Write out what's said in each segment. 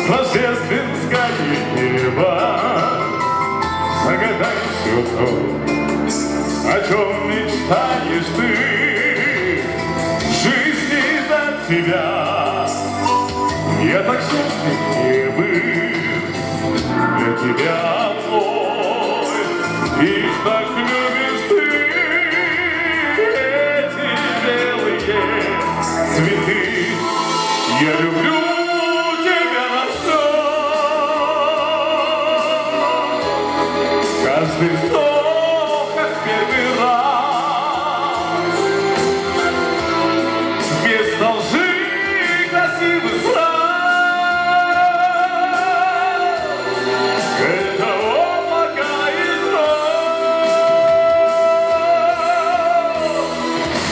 рождественское небо. Загадай все то, о чем мечтаешь ты, в жизни за тебя. Я так счастлив не был для тебя одной, и так любишь ты эти белые цветы. Я люблю тебя на все, каждый вздох как первый раз, без лжи красивых фраз. Это облако из роз,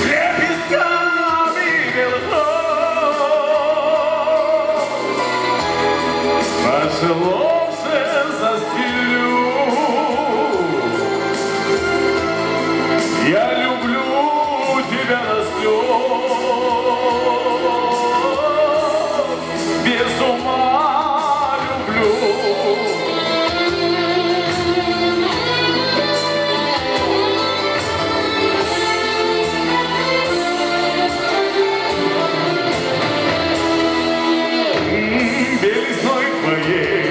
лепестками белых роз. Наше ложе застелю. Я люблю тебя до слез, без ума люблю. Белизной твоей,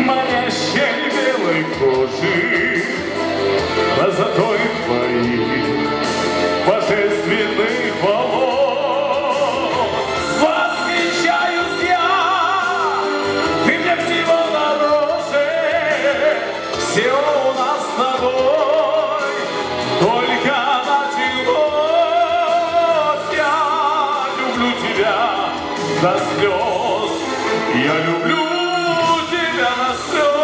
манящей белой кожи, красотой твоих божественных волос восхищаюсь я, ты мне всего дороже, все у нас с тобой только началось. Я люблю тебя до слез, я люблю тебя на слез.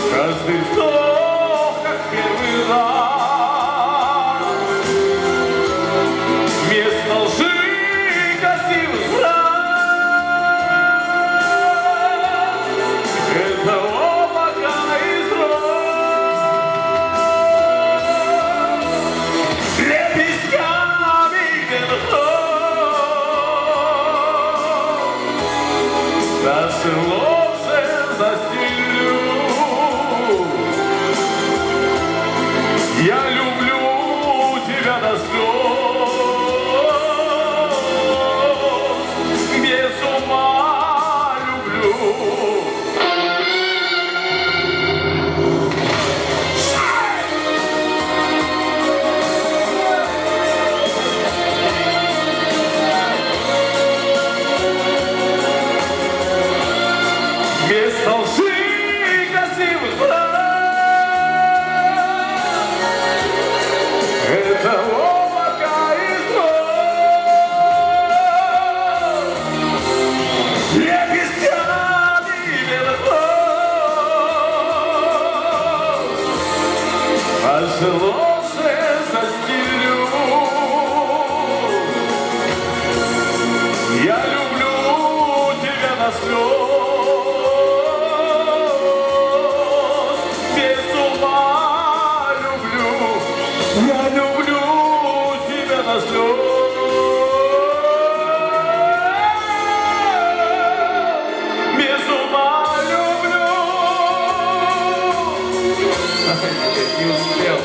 Каждый вздох, как первый раз, вместо лжи красивых фраз. Это облако из роз, лепестками белых роз. Наши ложе застелю. Я люблю тебя до слез, без ума люблю. Без лжи красивых фраз. Это облако из роз, лепестками белых роз. Наше ложе застелю. Я люблю тебя до слез. Я люблю тебя до слез, без ума люблю. Не успел.